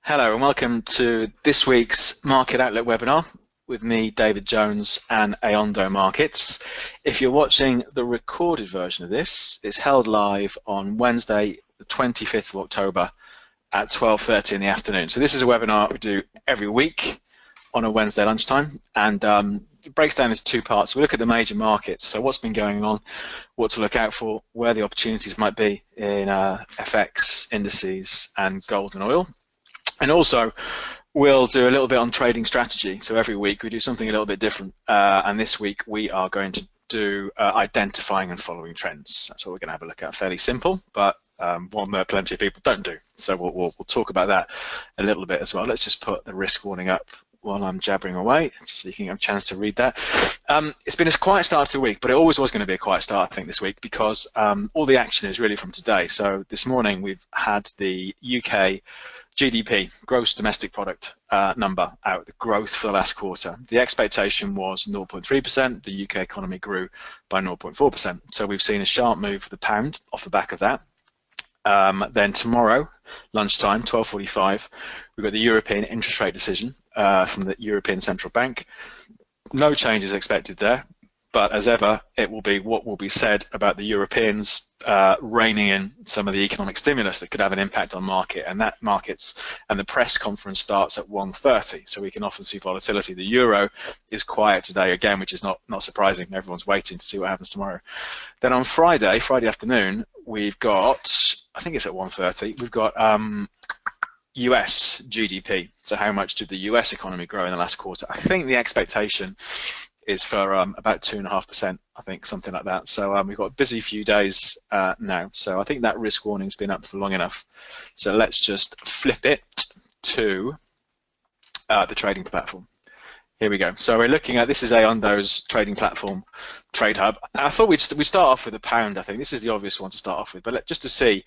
Hello and welcome to this week's Market Outlook webinar with me, David Jones, and Aondo Markets. If you're watching the recorded version of this, it's held live on Wednesday, the 25th of October at 12:30 in the afternoon. So this is a webinar we do every week on a Wednesday lunchtime, and it breaks down into two parts. We look at the major markets, so what's been going on, what to look out for, where the opportunities might be in FX, indices, and gold and oil. And also, we'll do a little bit on trading strategy. So every week we do something a little bit different. And this week we are going to do identifying and following trends. That's what we're going to have a look at. Fairly simple, but one that plenty of people don't do. So we'll talk about that a little bit as well. Let's just put the risk warning up while I'm jabbering away, so you can have a chance to read that. It's been a quiet start to the week, but it always was going to be a quiet start, I think, this week, because all the action is really from today. So this morning we've had the UK GDP, gross domestic product number out, the growth for the last quarter. The expectation was 0.3%, the UK economy grew by 0.4%. So we've seen a sharp move for the pound off the back of that. Then tomorrow, lunchtime, 12:45, we've got the European interest rate decision from the European Central Bank. No changes expected there, but as ever, it will be what will be said about the Europeans reining in some of the economic stimulus that could have an impact on market, and that markets and the press conference starts at 1:30, so we can often see volatility. The euro is quiet today again, which is not surprising. Everyone's waiting to see what happens tomorrow. Then on Friday afternoon, we've got, I think it's at 1:30, we've got US GDP. So how much did the US economy grow in the last quarter? I think the expectation is for about 2.5%, I think, something like that. So we've got a busy few days now. So I think that risk warning's been up for long enough. So let's just flip it to the trading platform. Here we go. So we're looking at, this is Aondo's trading platform, Trade Hub. I thought we'd start off with the pound. I think this is the obvious one to start off with, but just to see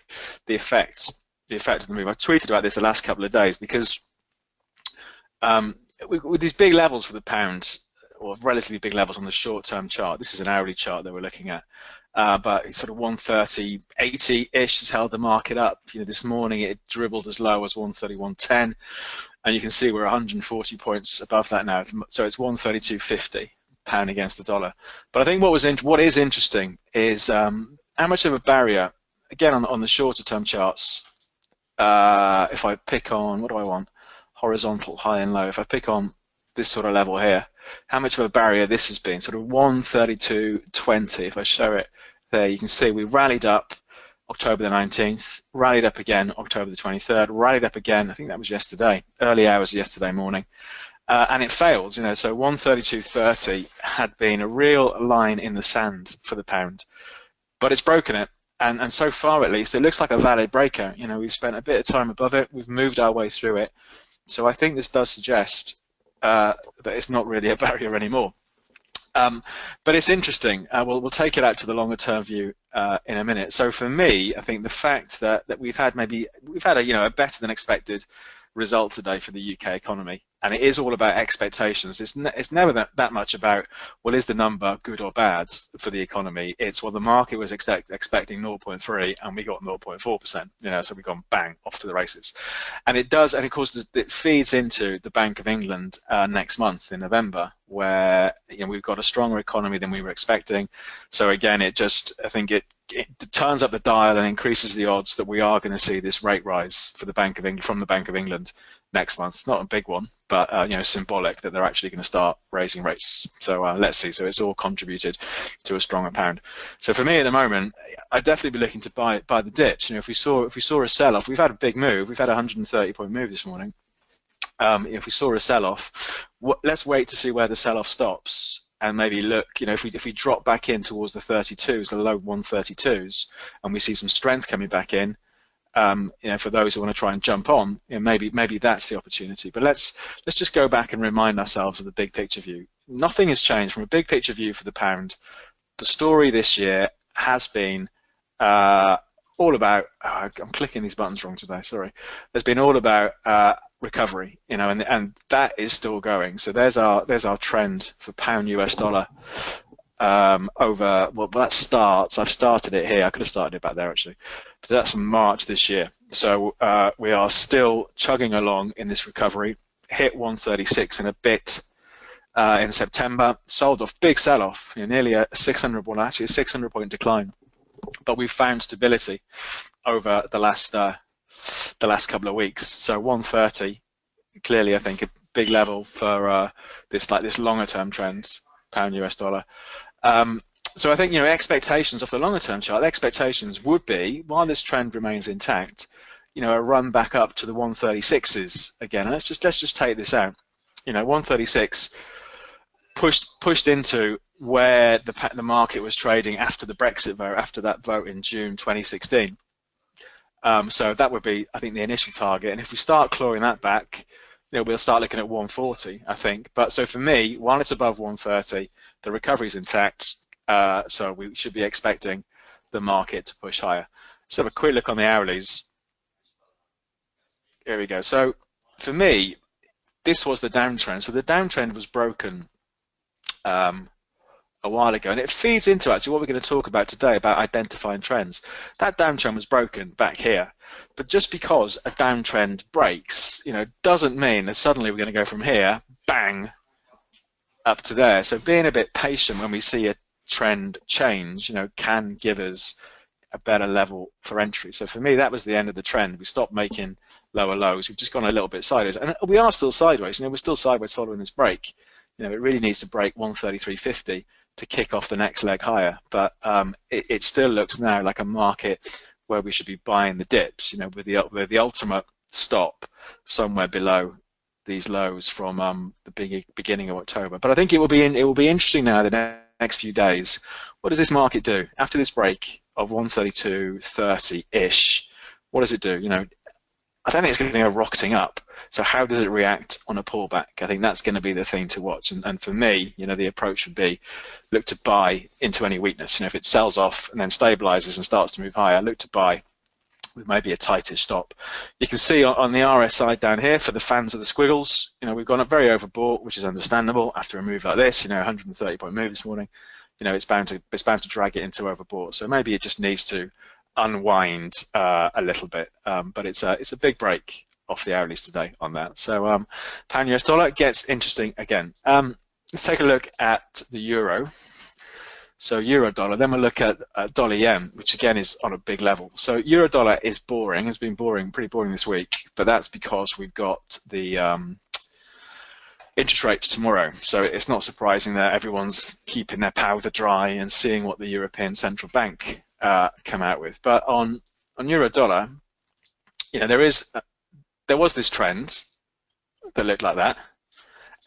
the effect of the move. I tweeted about this the last couple of days because with these big levels for the pound, or relatively big levels on the short-term chart. This is an hourly chart that we're looking at, but it's sort of 130.80-ish has held the market up. You know, this morning it dribbled as low as 131.10, and you can see we're 140 points above that now. So it's 132.50 pound against the dollar. But I think what is interesting is how much of a barrier, again on the shorter-term charts. If I pick on, what do I want? Horizontal, high and low. If I pick on this sort of level here, how much of a barrier this has been, sort of 132.20. If I show it there, you can see we rallied up October the 19th, rallied up again October the 23rd, rallied up again, I think that was yesterday, early hours yesterday morning, and it failed. You know, so 132.30 had been a real line in the sand for the pound, but it's broken it, and so far at least it looks like a valid breakout. You know, we've spent a bit of time above it, we've moved our way through it, so I think this does suggest that it's not really a barrier anymore. But it's interesting. We'll take it out to the longer term view in a minute. So for me, I think the fact that we've had a better than expected result today for the UK economy, and it is all about expectations. It's never that much about, well, is the number good or bad for the economy? It's, well, the market was expecting 0.3 and we got 0.4%. You know, so we've gone bang off to the races, and it does. And of course, it feeds into the Bank of England next month in November, where we've got a stronger economy than we were expecting. So again, I think it turns up the dial and increases the odds that we are going to see this rate rise for the Bank of England, from the Bank of England next month. Not a big one, but symbolic that they're actually going to start raising rates. So let's see. So it's all contributed to a stronger pound. So for me at the moment, I'd definitely be looking to buy the dips. You know, if we saw a sell-off, we've had a big move. We've had a 130-point move this morning. If we saw a sell-off, let's wait to see where the sell-off stops. And maybe look, if we drop back in towards the 32s, the low 132s, and we see some strength coming back in, for those who want to try and jump on, maybe that's the opportunity. But let's just go back and remind ourselves of the big picture view. Nothing has changed from a big picture view for the pound. The story this year has been all about. I'm clicking these buttons wrong today. Sorry. Has been all about recovery, and that is still going. So there's our trend for pound US dollar over, well, that starts, I've started it here, I could have started it back there actually, but that's from March this year. So we are still chugging along in this recovery, hit 136 in a bit in September, sold off, big sell-off, nearly a 600, well actually a 600 point decline, but we've found stability over the last couple of weeks. So 130, clearly I think a big level for this longer term trend, pound US dollar. So I think expectations of the longer term chart, the expectations would be, while this trend remains intact, a run back up to the 136s again. And let's just take this out. 136 pushed into where the market was trading after the Brexit vote, after that vote in June 2016. So that would be, I think, the initial target. And if we start clawing that back, we'll start looking at 140, I think. But so for me, while it's above 130, the recovery is intact. So we should be expecting the market to push higher. Let's have a quick look on the hourlies. Here we go. So for me, this was the downtrend. So the downtrend was broken a while ago, and it feeds into actually what we're going to talk about today about identifying trends. That downtrend was broken back here, but just because a downtrend breaks, doesn't mean that suddenly we're going to go from here, bang, up to there. So being a bit patient when we see a trend change, can give us a better level for entry. So for me, that was the end of the trend. We stopped making lower lows. We've just gone a little bit sideways, and we are still sideways. We're still sideways following this break. It really needs to break 133.50 to kick off the next leg higher. But it still looks now like a market where we should be buying the dips. With the ultimate stop somewhere below these lows from the beginning of October. But I think it will be interesting now the next few days. What does this market do after this break of 132.30-ish? What does it do? I don't think it's going to go rocketing up. So how does it react on a pullback? I think that's going to be the thing to watch. And for me, the approach would be look to buy into any weakness. If it sells off and then stabilizes and starts to move higher, look to buy with maybe a tightish stop. You can see on the RSI down here, for the fans of the squiggles, we've gone up very overbought, which is understandable after a move like this. 130 point move this morning. It's bound to drag it into overbought. So maybe it just needs to unwind a little bit, but it's a big break off the hourlies today on that. So pound US dollar gets interesting again. Let's take a look at the euro. So euro dollar, then we'll look at dollar yen, which again is on a big level. So euro dollar is boring, has been pretty boring this week, but that's because we've got the interest rates tomorrow. So it's not surprising that everyone's keeping their powder dry and seeing what the European Central Bank come out with. But on euro dollar, there was this trend that looked like that,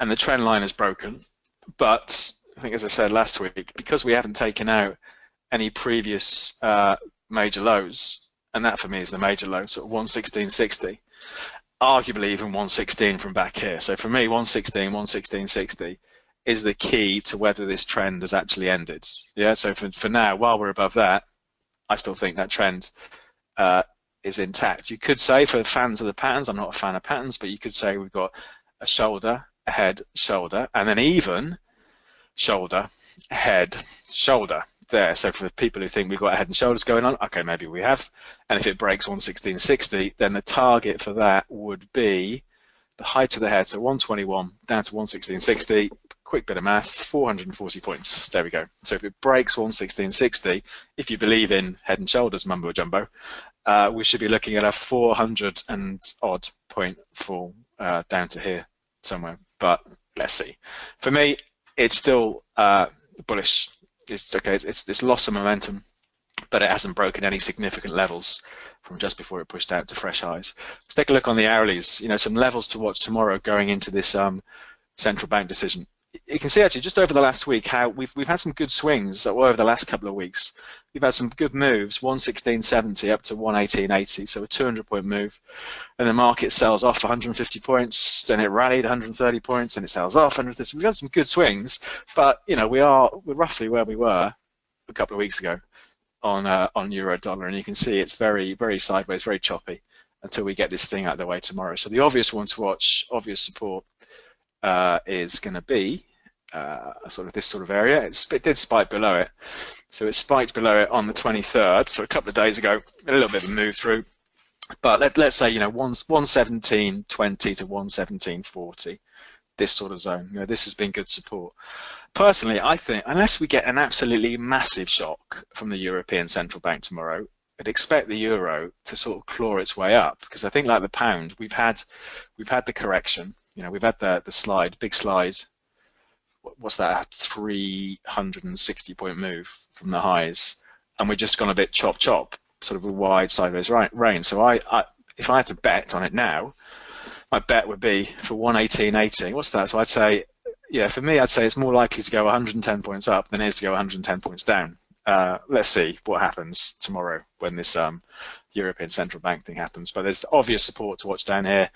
and the trend line is broken. But I think, as I said last week, because we haven't taken out any previous major lows, and that for me is the major low, sort of 116.60, arguably even 116 from back here. So for me, 116, 116.60 is the key to whether this trend has actually ended. Yeah. So for now, while we're above that, I still think that trend is intact. You could say, for fans of the patterns, I'm not a fan of patterns, but you could say we've got a shoulder, a head, shoulder, and then even shoulder, head, shoulder there. So for people who think we've got a head and shoulders going on, okay, maybe we have. And if it breaks 116.60, then the target for that would be the height of the head, so 121 down to 116.60. Quick bit of maths, 440 points. There we go. So if it breaks 116.60, if you believe in head and shoulders mumbo jumbo, we should be looking at a 400 and odd point fall down to here somewhere. But let's see. For me, it's still bullish. It's okay. It's lost some momentum, but it hasn't broken any significant levels from just before it pushed out to fresh highs. Let's take a look on the hourlies. Some levels to watch tomorrow going into this central bank decision. You can see actually just over the last week how we've had some good swings over the last couple of weeks. We've had some good moves, 116.70 up to 118.80, so a 200-point move. And the market sells off 150 points, then it rallied 130 points, and it sells off 130. We've had some good swings, but we're roughly where we were a couple of weeks ago on euro dollar, and you can see it's very, very sideways, very choppy until we get this thing out of the way tomorrow. So the obvious one to watch, obvious support, is going to be sort of this sort of area. It did spike below it. So it spiked below it on the 23rd, so a couple of days ago, a little bit of a move through. But let's say, 117.20 to 117.40, this sort of zone. This has been good support. Personally, I think unless we get an absolutely massive shock from the European Central Bank tomorrow, I'd expect the euro to sort of claw its way up, because I think, like the pound, we've had the correction. We've had the big slide. What's that? 360-point move from the highs, and we've just gone a bit chop, sort of a wide sideways range. So if I had to bet on it now, my bet would be for 118.80. What's that? So I'd say, for me, I'd say it's more likely to go 110 points up than it is to go 110 points down. Let's see what happens tomorrow when this European Central Bank thing happens. But there's obvious support to watch down here,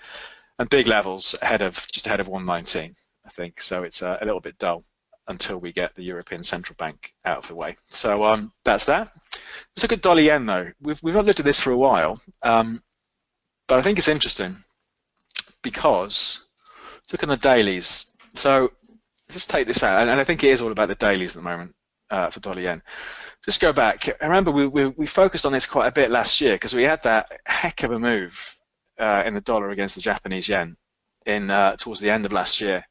and big levels just ahead of 119, I think. So it's a little bit dull until we get the European Central Bank out of the way. So that's that. Let's look at dollar yen though. We've not looked at this for a while, but I think it's interesting because let's look at the dailies. So just take this out, and I think it is all about the dailies at the moment for dollar yen. Just go back. I remember we focused on this quite a bit last year because we had that heck of a move in the dollar against the Japanese yen towards the end of last year,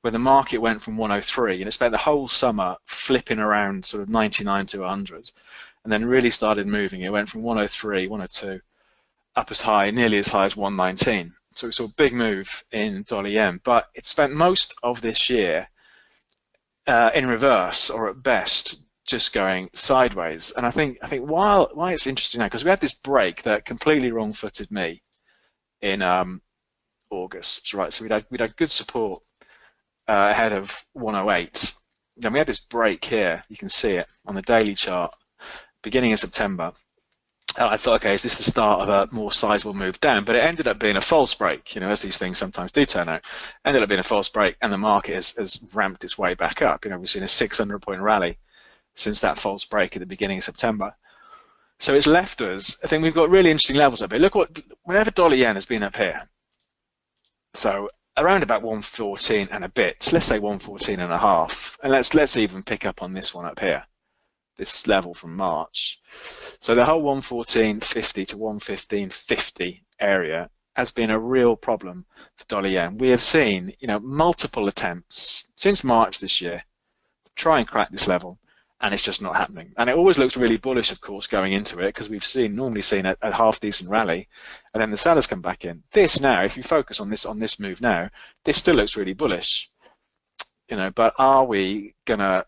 where the market went from 103 and it spent the whole summer flipping around sort of 99 to 100, and then really started moving. It went from 103, 102, up nearly as high as 119. So we saw a big move in dollar yen, but it spent most of this year in reverse, or at best just going sideways. And I think why it's interesting now, because we had this break that completely wrong-footed me in August, right? So we'd had good support ahead of 108. Then we had this break here. You can see it on the daily chart, beginning of September. I thought, okay, is this the start of a more sizable move down? But it ended up being a false break, as these things sometimes do turn out. Ended up being a false break, and the market has ramped its way back up. We've seen a 600-point rally since that false break at the beginning of September. So it's left us, I think we've got really interesting levels up here. Look, whenever dollar yen has been up here, so around about 114 and a bit, let's say 114 and a half, and let's even pick up on this one up here, this level from March. So the whole 114.50 to 115.50 area has been a real problem for dollar yen. We have seen, multiple attempts since March this year to try and crack this level, and it's just not happening. And it always looks really bullish, of course, going into it, because we've normally seen a half-decent rally, and then the sellers come back in. This now, if you focus on this move now, this still looks really bullish, but are we gonna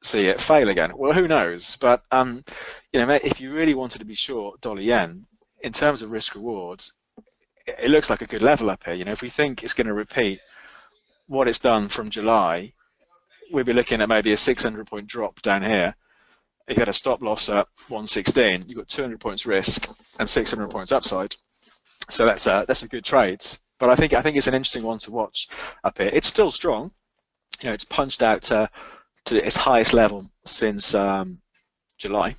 see it fail again? Well, who knows? But if you really wanted to be short dollar yen in terms of risk rewards, it looks like a good level up here. If we think it's going to repeat what it's done from July, we'd be looking at maybe a 600-point drop down here. If you had a stop loss at 116, you've got 200 points risk and 600 points upside. So that's a good trade. But I think it's an interesting one to watch up here. It's still strong. It's punched out to its highest level since July,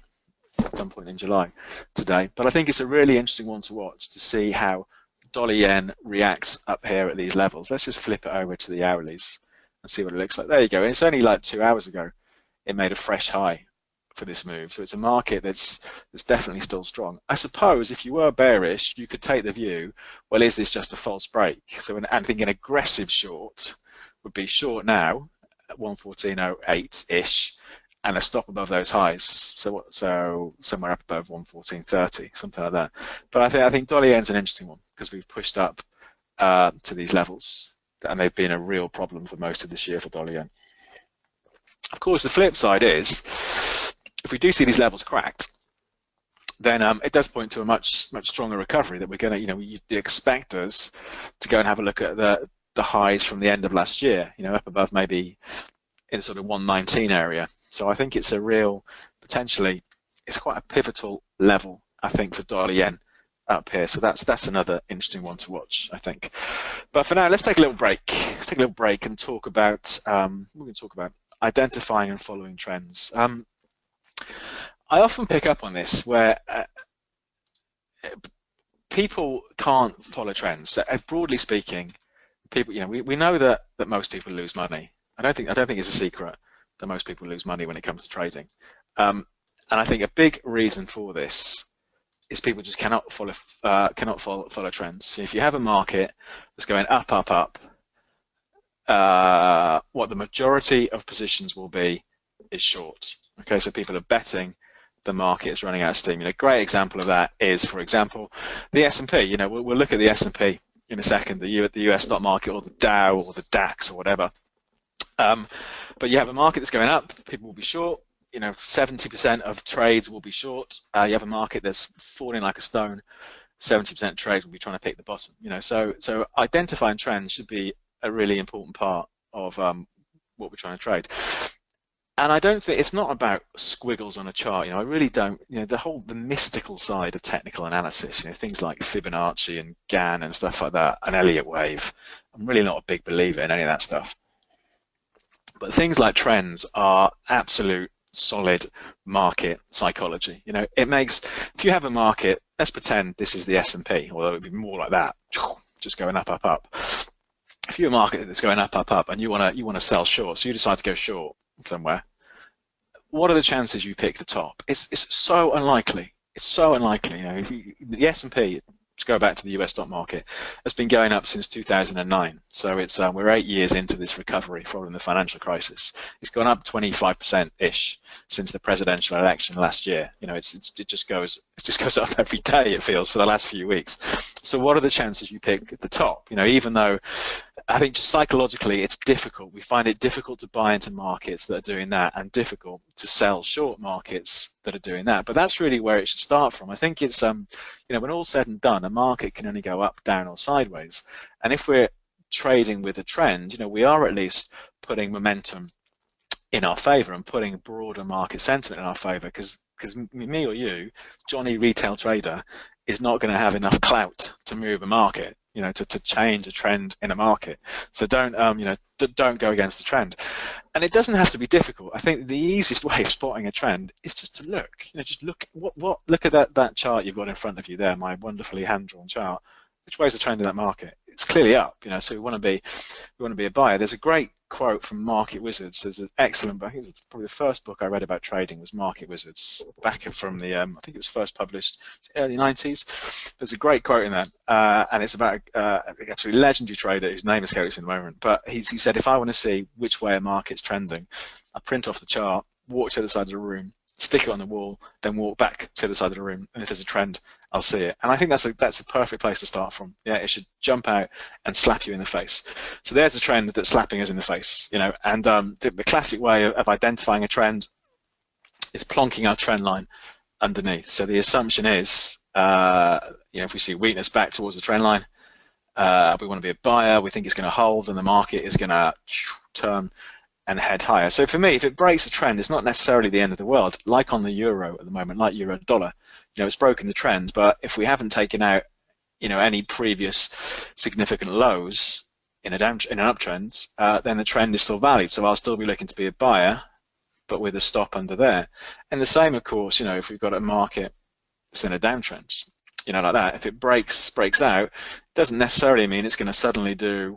at some point in July today. But I think it's a really interesting one to watch to see how dollar yen reacts up here at these levels. Let's just flip it over to the hourlies and see what it looks like. There you go. It's only like 2 hours ago it made a fresh high for this move. So it's a market that's definitely still strong. I suppose if you were bearish, you could take the view, well, is this just a false break? So I think an aggressive short would be short now at 114.08-ish, and a stop above those highs. So somewhere up above 114.30, something like that. But I think dollar yen's an interesting one because we've pushed up to these levels, and they've been a real problem for most of this year for dollar yen. Of course, the flip side is, if we do see these levels cracked, then it does point to a much stronger recovery that we're going to, you'd expect us to go and have a look at the highs from the end of last year, up above maybe in sort of 119 area. So I think it's a real, potentially, it's quite a pivotal level, I think, for dollar yen up here. So that's another interesting one to watch, I think. But for now, let's take a little break. Let's take a little break and talk about, we're going to talk about identifying and following trends. I often pick up on this where people can't follow trends. So, broadly speaking, people, we know that most people lose money I don't think it's a secret that most people lose money when it comes to trading. And I think a big reason for this is people just cannot follow trends. If you have a market that's going up, up, up, what the majority of positions will be is short. Okay, so people are betting the market is running out of steam. A great example of that is, for example, the S&P. We'll look at the S&P in a second, the US stock market, or the Dow, or the DAX, or whatever. But you have a market that's going up, people will be short. 70% of trades will be short. You have a market that's falling like a stone. 70% of trades will be trying to pick the bottom. So identifying trends should be a really important part of what we're trying to trade. And I don't think it's not about squiggles on a chart. I really don't. The mystical side of technical analysis. Things like Fibonacci and Gann and stuff like that, and Elliott wave. I'm really not a big believer in any of that stuff. But things like trends are absolute solid market psychology. It makes, if you have a market, let's pretend this is the S&P, although it would be more like that, just going up, up, up. If you're a market that's going up, up, up, and you want to sell short, so you decide to go short somewhere, what are the chances you pick the top? It's so unlikely. It's so unlikely. The S&P, to go back to the US stock market, has been going up since 2009. So we're 8 years into this recovery following the financial crisis. It's gone up 25%-ish since the presidential election last year. It just goes up every day, it feels, for the last few weeks. So what are the chances you pick the top? Even though I think just psychologically it's difficult. We find it difficult to buy into markets that are doing that, and difficult to sell short markets that are doing that. But that's really where it should start from. I think it's when all's said and done, a market can only go up, down, or sideways. And if we're trading with a trend, we are at least putting momentum in our favor and putting broader market sentiment in our favor, because me or you, Johnny retail trader, is not going to have enough clout to move a market, to change a trend in a market. So don't go against the trend. And it doesn't have to be difficult. I think the easiest way of spotting a trend is just to look. Just look look at that chart you've got in front of you there, my wonderfully hand-drawn chart. Which way is the trend in that market? It's clearly up, so we want to be a buyer. There's a great quote from Market Wizards. There's an excellent book. I think it was probably the first book I read about trading was Market Wizards, back from the I think it was first published early 90s. There's a great quote in that, and it's about an absolutely legendary trader whose name escapes me at the moment. But he said, if I want to see which way a market's trending, I print off the chart, walk to the side of the room, stick it on the wall, then walk back to the side of the room, and if there's a trend, I'll see it. And I think that's a perfect place to start from. Yeah, it should jump out and slap you in the face. So there's a trend that's slapping us in the face, and the classic way of identifying a trend is plonking our trend line underneath. So the assumption is, if we see weakness back towards the trend line, we want to be a buyer, we think it's going to hold, and the market is going to turn and head higher. So for me, if it breaks the trend, it's not necessarily the end of the world. Like on the euro at the moment, like euro dollar, it's broken the trend. But if we haven't taken out, any previous significant lows in an uptrend, then the trend is still valid. So I'll still be looking to be a buyer, but with a stop under there. And the same, of course, if we've got a market that's in a downtrend, like that, if it breaks out, it doesn't necessarily mean it's going to suddenly do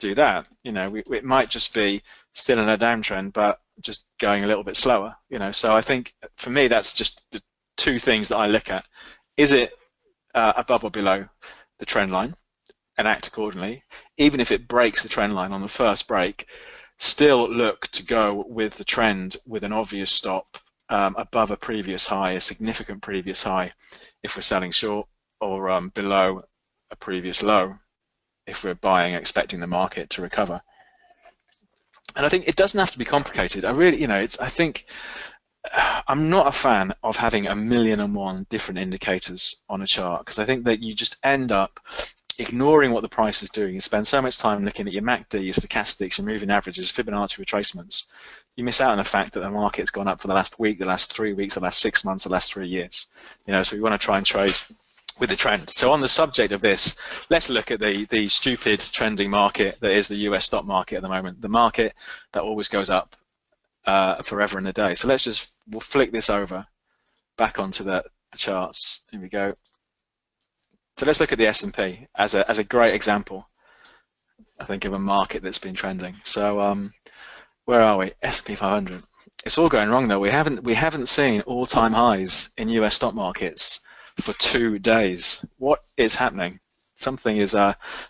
that. It might just be still in a downtrend, but just going a little bit slower. So I think for me, that's just the two things that I look at. Is it above or below the trend line, and act accordingly? Even if it breaks the trend line on the first break, still look to go with the trend with an obvious stop above a previous high, a significant previous high, if we're selling short, or below a previous low if we're buying, expecting the market to recover. And I think it doesn't have to be complicated. I think I'm not a fan of having 1,000,001 different indicators on a chart, because I think that you just end up ignoring what the price is doing. You spend so much time looking at your MACD, your stochastics, your moving averages, Fibonacci retracements. You miss out on the fact that the market's gone up for the last week, the last 3 weeks, the last 6 months, the last 3 years. So we want to try and trade with the trend. So on the subject of this, let's look at the stupid trending market that is the US stock market at the moment, the market that always goes up forever and a day. So we'll flick this over back onto the charts. Here we go. So let's look at the S&P as a great example I think, of a market that's been trending. So where are we? S&P 500. It's all going wrong though. We haven't seen all-time highs in US stock markets for 2 days. What is happening? Something is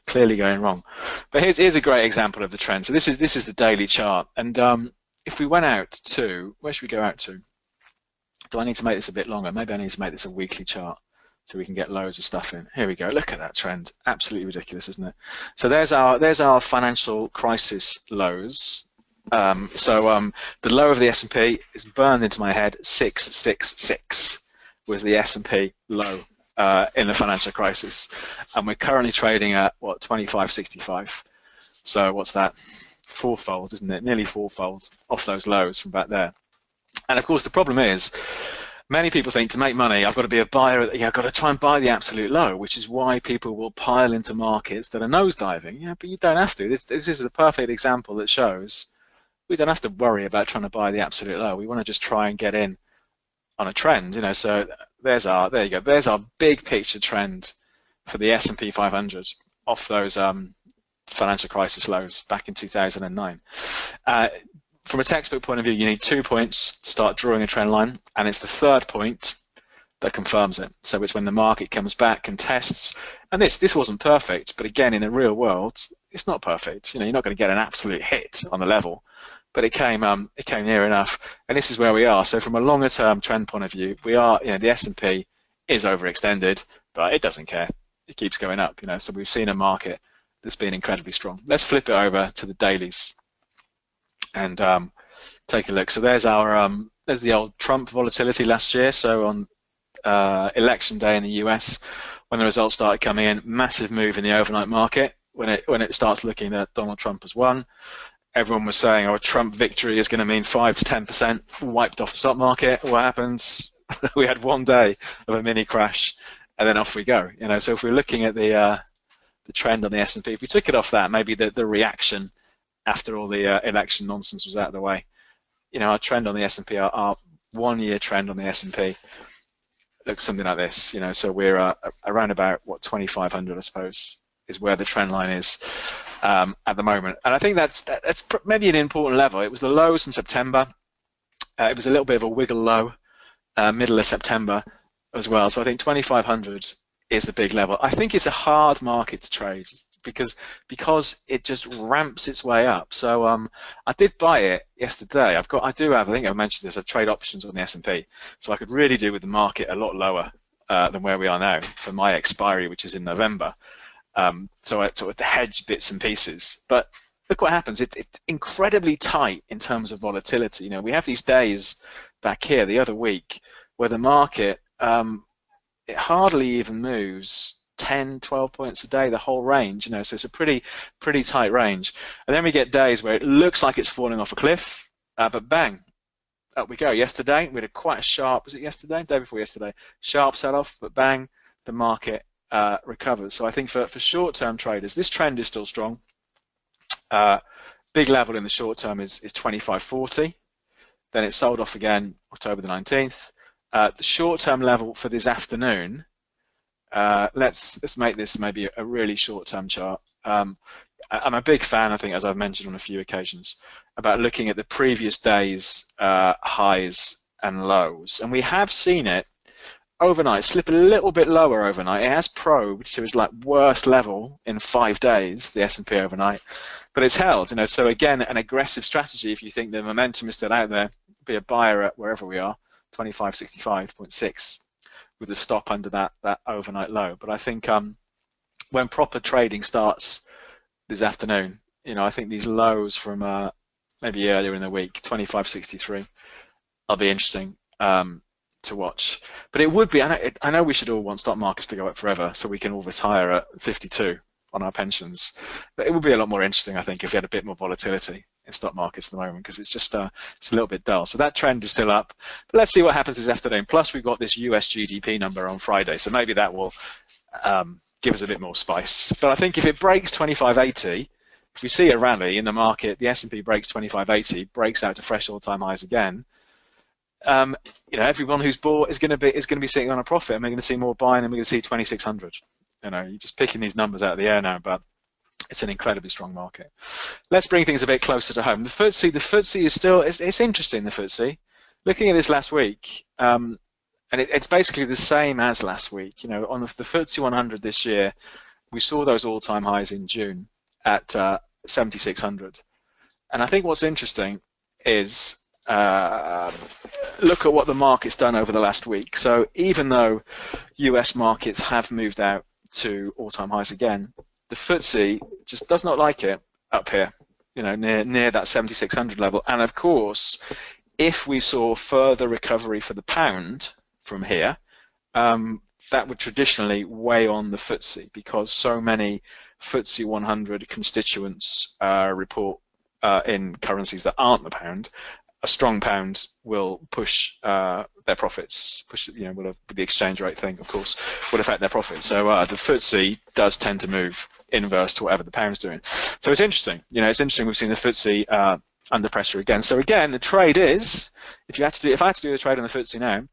clearly going wrong. But here's a great example of the trend. So this is the daily chart, and if we went out to, where should we go out to? Do I need to make this a bit longer? Maybe I need to make this a weekly chart so we can get loads of stuff in. Here we go. Look at that trend. Absolutely ridiculous, isn't it? So there's our financial crisis lows. The low of the S&P is burned into my head. 666 was the S&P low in the financial crisis, and we're currently trading at what, 2565. So what's that? Fourfold, isn't it? Nearly fourfold off those lows from back there. And of course, the problem is, many people think to make money, I've got to be a buyer. I've got to try and buy the absolute low, which is why people will pile into markets that are nosediving. Yeah, but you don't have to. This is the perfect example that shows we don't have to worry about trying to buy the absolute low. We want to just try and get in on a trend, So there you go. There's our big picture trend for the S&P 500 off those financial crisis lows back in 2009. From a textbook point of view, you need 2 points to start drawing a trend line, and it's the third point that confirms it. So it's when the market comes back and tests. And this wasn't perfect, but again, in the real world, it's not perfect. You're not going to get an absolute hit on the level, but it came near enough, and this is where we are. So from a longer term trend point of view, we are, the S&P is overextended, but it doesn't care. It keeps going up, So we've seen a market that's been incredibly strong. Let's flip it over to the dailies and take a look. So there's there's the old Trump volatility last year. So on election day in the US, when the results started coming in, massive move in the overnight market. When it starts looking that Donald Trump has won, everyone was saying, "Oh, a Trump victory is going to mean 5 to 10% wiped off the stock market." What happens? We had 1 day of a mini crash, and then off we go. So if we're looking at the trend on the S&P, if we took it off that, maybe the reaction after all the election nonsense was out of the way, our trend on the S&P, our 1 year trend on the S&P looks something like this. So we're around about what, 2,500, I suppose, is where the trend line is at the moment. And I think that's maybe an important level. It was the lows from September. It was a little bit of a wiggle low middle of September as well. So I think 2,500 is the big level. I think it's a hard market to trade because it just ramps its way up. So I did buy it yesterday. I think I mentioned this, I trade options on the S&P. So I could really do with the market a lot lower than where we are now for my expiry, which is in November. So I sort of hedge bits and pieces. But look what happens. It's incredibly tight in terms of volatility. We have these days back here the other week where the market, it hardly even moves 10, 12 points a day, the whole range, so it's a pretty tight range. And then we get days where it looks like it's falling off a cliff, but bang, up we go. Yesterday, we had quite a sharp, was it yesterday? Day before yesterday, sharp sell-off, but bang, the market recovers. So I think for short-term traders, this trend is still strong. Big level in the short term is 25.40. Then it sold off again October the 19th. The short-term level for this afternoon, let's make this maybe a really short-term chart. I'm a big fan, I think, as I've mentioned on a few occasions, about looking at the previous day's highs and lows. And we have seen it overnight slip a little bit lower overnight. It has probed to its worst level in 5 days, the S&P overnight, but it's held. So again, an aggressive strategy. If you think the momentum is still out there, be a buyer at wherever we are, 2565.6, with a stop under that overnight low. But I think when proper trading starts this afternoon, I think these lows from maybe earlier in the week, 2563, will be interesting to watch. But it would be, I know we should all want stock markets to go up forever so we can all retire at 52 on our pensions, but it would be a lot more interesting, I think, if we had a bit more volatility in stock markets at the moment, because it's just it's a little bit dull. So that trend is still up, but let's see what happens this afternoon. Plus we've got this US GDP number on Friday, so maybe that will give us a bit more spice. But I think if it breaks 2580, if we see a rally in the market, the S&P breaks 2580, breaks out to fresh all-time highs again, everyone who's bought is going to be sitting on a profit, and we're going to see more buying, and we're going to see 2600. You're just picking these numbers out of the air now, but It's an incredibly strong market. Let's bring things a bit closer to home. The FTSE is still, it's interesting, the FTSE. Looking at this last week, and it's basically the same as last week. You know, on the FTSE 100 this year, we saw those all-time highs in June at 7,600. And I think what's interesting is look at what the market's done over the last week. So even though US markets have moved out to all-time highs again, the FTSE just does not like it up here, you know, near that 7,600 level. And of course, if we saw further recovery for the pound from here, that would traditionally weigh on the FTSE, because so many FTSE 100 constituents report in currencies that aren't the pound. A strong pound will push their profits, will the exchange rate thing, of course, will affect their profits. So the FTSE does tend to move inverse to whatever the pound's doing. So it's interesting. You know, it's interesting. We've seen the FTSE under pressure again. So again, the trade is, if I had to do the trade on the FTSE now,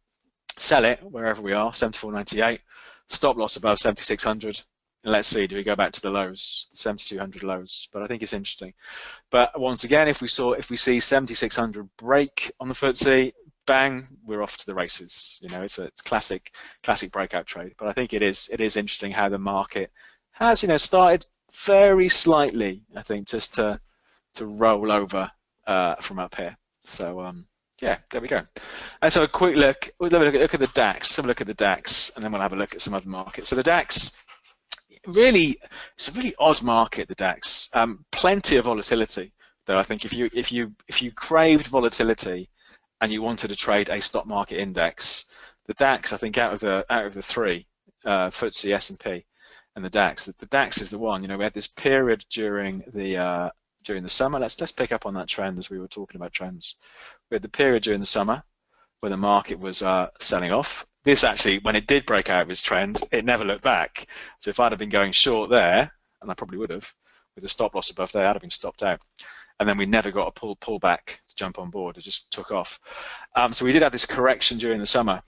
sell it wherever we are, 74.98, stop loss above 7,600. And let's see, do we go back to the lows, 7,200 lows? But I think it's interesting. But once again, if we see 7,600 break on the FTSE, bang, we're off to the races. You know, it's classic breakout trade. But I think it is interesting how the market has, you know, started very slightly, I think, just to roll over from up here. So yeah, there we go. And so a quick look. We'll look at the DAX. Let's have a look at the DAX, and then we'll have a look at some other markets. So the DAX. Really, it's a really odd market, the DAX. Plenty of volatility, though. I think if you craved volatility and you wanted to trade a stock market index, the DAX, I think, out of the three, FTSE, S&P, and the DAX, the DAX is the one. You know, we had this period during the summer. Let's pick up on that trend as we were talking about trends. We had the period during the summer where the market was selling off. This actually, when it did break out of its trend, it never looked back. So if I'd have been going short there, and I probably would have, with a stop loss above there, I'd have been stopped out. And then we never got a pull back to jump on board. It just took off. So we did have this correction during the summer,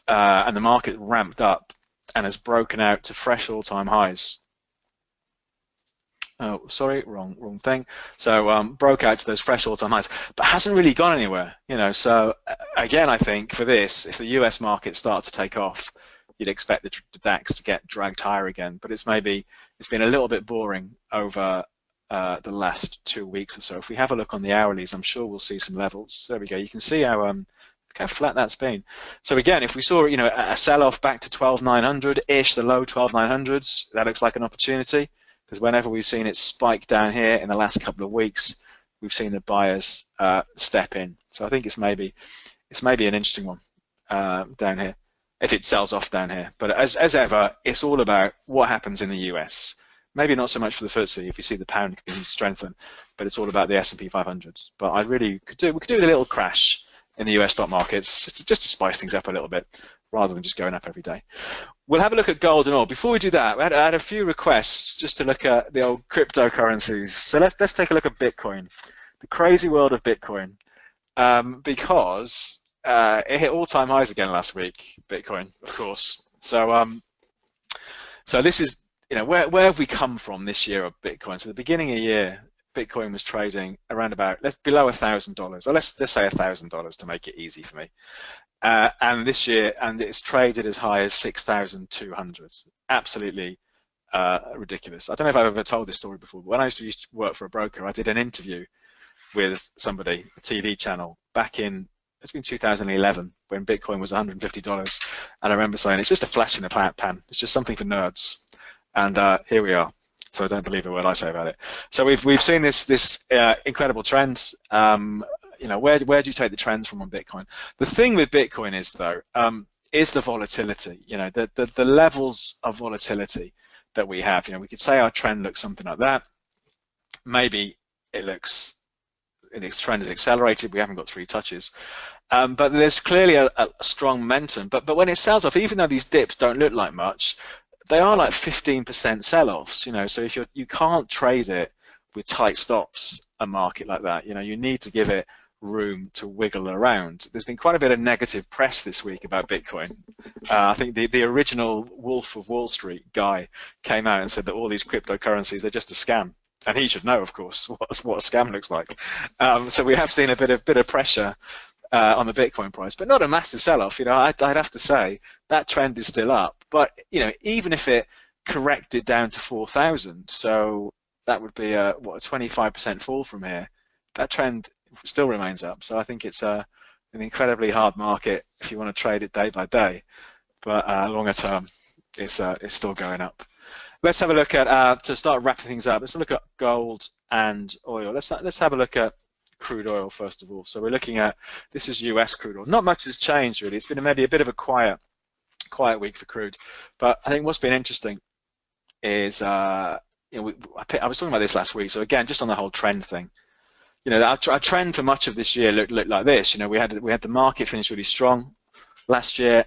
and the market ramped up and has broken out to fresh all-time highs. Oh, sorry, wrong thing. So broke out to those fresh all-time highs, but hasn't really gone anywhere, you know. So again, I think for this, if the US market starts to take off, you'd expect the DAX to get dragged higher again. But it's been a little bit boring over the last 2 weeks or so. If we have a look on the hourlies, I'm sure we'll see some levels. There we go. You can see how flat that's been. So again, if we saw, you know, a sell-off back to 12,900-ish, the low 12,900s, that looks like an opportunity. Because whenever we've seen it spike down here in the last couple of weeks, we've seen the buyers step in. So I think it's maybe an interesting one down here if it sells off down here. But as ever, it's all about what happens in the US. Maybe not so much for the FTSE if you see the pound can strengthen, but it's all about the S&P 500. But we could do with a little crash in the US stock markets just to spice things up a little bit, rather than just going up every day. We'll have a look at gold and oil. Before we do that, I had a few requests just to look at the old cryptocurrencies. So let's take a look at Bitcoin, the crazy world of Bitcoin, because it hit all-time highs again last week. Bitcoin, of course. So so this is, you know, where have we come from this year of Bitcoin? So the beginning of the year, Bitcoin was trading around about below $1,000. Let's say $1,000 to make it easy for me. And this year, and it's traded as high as 6,200. Absolutely ridiculous. I don't know if I've ever told this story before, but when I used to work for a broker, I did an interview with somebody, a TV channel, back in, it's been 2011, when Bitcoin was $150. And I remember saying, it's just a flash in the pan. It's just something for nerds. And here we are. So I don't believe a word I say about it. So we've seen this incredible trend. You know, where do you take the trends from on Bitcoin? The thing with Bitcoin is, though, is the volatility. You know, the levels of volatility that we have. You know, we could say our trend looks something like that. Maybe its trend is accelerated. We haven't got 3 touches, but there's clearly a strong momentum. But when it sells off, even though these dips don't look like much, they are like 15% sell-offs. You know, so if you can't trade it with tight stops, a market like that, you know, you need to give it room to wiggle around. There's been quite a bit of negative press this week about Bitcoin. I think the original Wolf of Wall Street guy came out and said that all these cryptocurrencies are just a scam. And he should know, of course, what a scam looks like. So we have seen a bit of pressure on the Bitcoin price, but not a massive sell-off. I'd have to say that trend is still up. But even if it corrected down to 4,000, so that would be a 25% fall from here. That trend still remains up. So I think it's an incredibly hard market if you want to trade it day by day. But longer term, it's still going up. Let's have a look at, to start wrapping things up, let's look at gold and oil. Let's have a look at crude oil first of all. So we're looking at, this is US crude oil. Not much has changed really. It's been maybe a bit of a quiet week for crude. But I think what's been interesting is, I was talking about this last week. So again, just on the whole trend thing. Our trend for much of this year looked like this. We had the market finish really strong last year.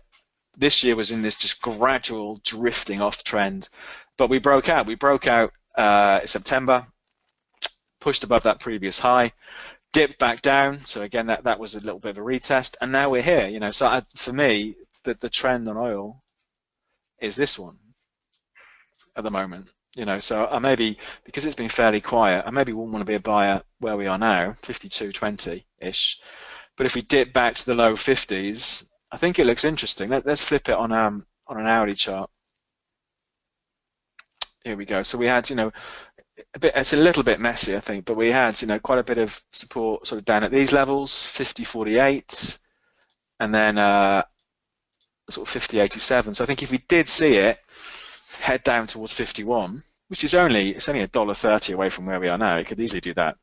This year was in this just gradual drifting off trend. But we broke out. We broke out in September, pushed above that previous high, dipped back down. So again, that was a little bit of a retest, and now we're here. So for me, the trend on oil is this one at the moment. So I maybe, because it's been fairly quiet, I maybe wouldn't want to be a buyer where we are now, 52.20-ish. But if we dip back to the low 50s, I think it looks interesting. Let's flip it on an hourly chart. Here we go. So we had, it's a little bit messy, I think, but we had, quite a bit of support sort of down at these levels, 50.48, and then sort of 50.87. So I think if we did see it head down towards 51, which is it's only $1.30 away from where we are now, it could easily do that.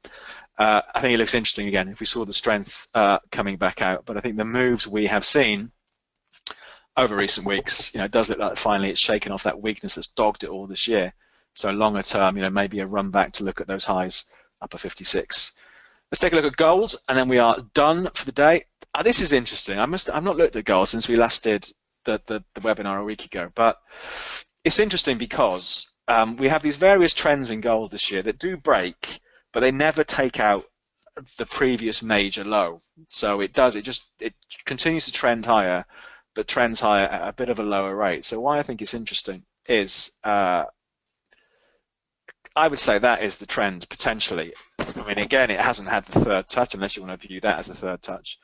I think it looks interesting again if we saw the strength coming back out. But I think the moves we have seen over recent weeks, it does look like finally it's shaken off that weakness that's dogged it all this year. So longer term, maybe a run back to look at those highs up at 56. Let's take a look at gold, and then we are done for the day. This is interesting. I've not looked at gold since we last did the webinar a week ago, but it's interesting because we have these various trends in gold this year that do break, but they never take out the previous major low. So it continues to trend higher, but trends higher at a bit of a lower rate. So why I think it's interesting is, I would say that is the trend potentially. I mean, again, it hasn't had the third touch, unless you want to view that as the third touch.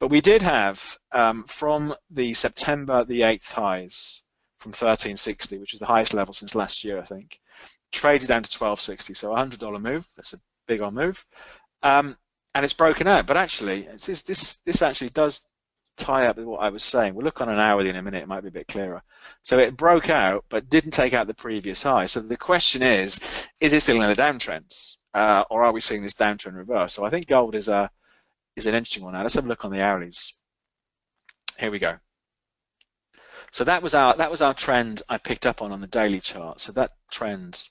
But we did have, from the September the 8th highs, from 1360, which is the highest level since last year, I think, traded down to 1260, so a $100 move. That's a big old move, and it's broken out. But actually, this actually does tie up with what I was saying. We'll look on an hourly in a minute. It might be a bit clearer. So it broke out, but didn't take out the previous high. So the question is it still in the downtrends, or are we seeing this downtrend reverse? So I think gold is an interesting one. Now let's have a look on the hourlies. Here we go. So that was our trend I picked up on the daily chart. So that trend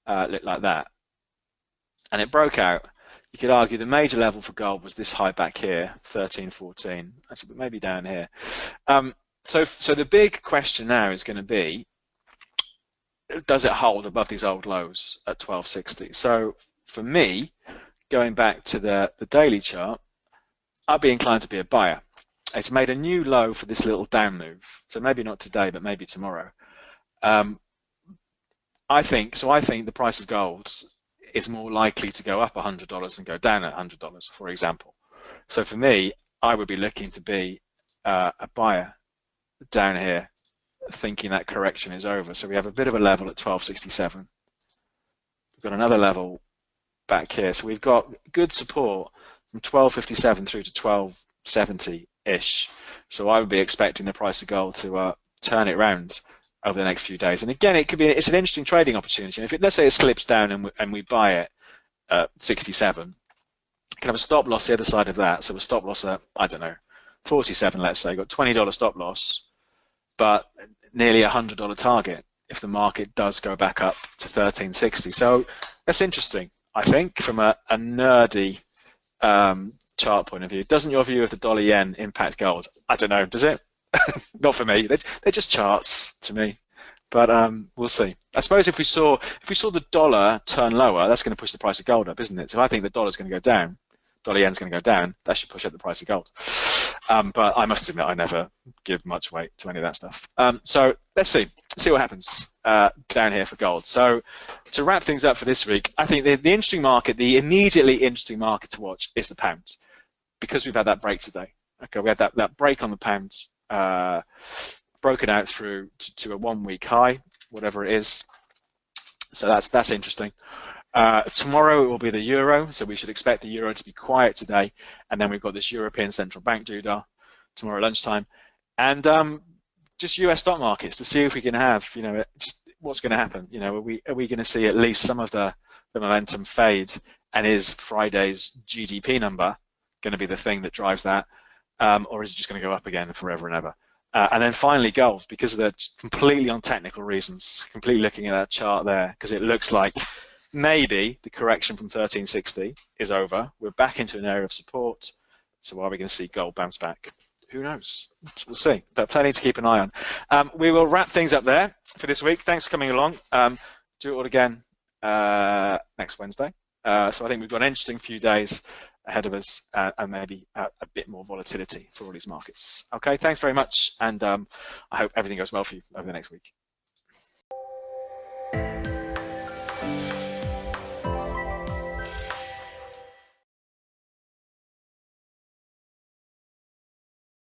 looked like that, and it broke out. You could argue the major level for gold was this high back here, 13.14. Actually, but maybe down here. So the big question now is going to be, does it hold above these old lows at 1260? So for me, going back to the daily chart, I'd be inclined to be a buyer. It's made a new low for this little down move. So maybe not today, but maybe tomorrow. I think the price of gold is more likely to go up $100 than go down $100, for example. So for me, I would be looking to be a buyer down here, thinking that correction is over. So we have a bit of a level at 1267. We've got another level back here. So we've got good support from 1257 through to 1270-ish. So I would be expecting the price of gold to turn it around over the next few days. And again, it's an interesting trading opportunity. And if let's say it slips down and we buy it at 67, you can have a stop loss the other side of that. So a stop loss at, I don't know, 47, let's say. Got $20 stop loss, but nearly a $100 target if the market does go back up to 1360. So that's interesting, I think, from a nerdy chart point of view. Doesn't your view of the dollar yen impact gold? I don't know, does it? Not for me. They're just charts to me, but we'll see. I suppose if we saw the dollar turn lower, that's going to push the price of gold up, isn't it? So I think the dollar's going to go down, dollar yen's going to go down, that should push up the price of gold. But I must admit, I never give much weight to any of that stuff. So let's see what happens down here for gold. So to wrap things up for this week, I think the interesting market, the immediately interesting market to watch is the pound, because we've had that break today. Okay, we had that break on the pound, broken out through to a 1 week high, whatever it is. So that's interesting. Tomorrow it will be the euro, so we should expect the euro to be quiet today, and then we've got this European Central Bank doodah tomorrow lunchtime, and just US stock markets to see if we can have, you know, just what's going to happen. You know, are we going to see at least some of the momentum fade, and is Friday's GDP number going to be the thing that drives that, or is it just going to go up again forever and ever? And then finally gold, because of the completely on technical reasons, completely looking at that chart there, because it looks like maybe the correction from 1360 is over. We're back into an area of support. So are we going to see gold bounce back? Who knows? We'll see. But plenty to keep an eye on. We will wrap things up there for this week. Thanks for coming along. Do it all again next Wednesday. So I think we've got an interesting few days ahead of us, and maybe a bit more volatility for all these markets. Okay, thanks very much, and I hope everything goes well for you over the next week.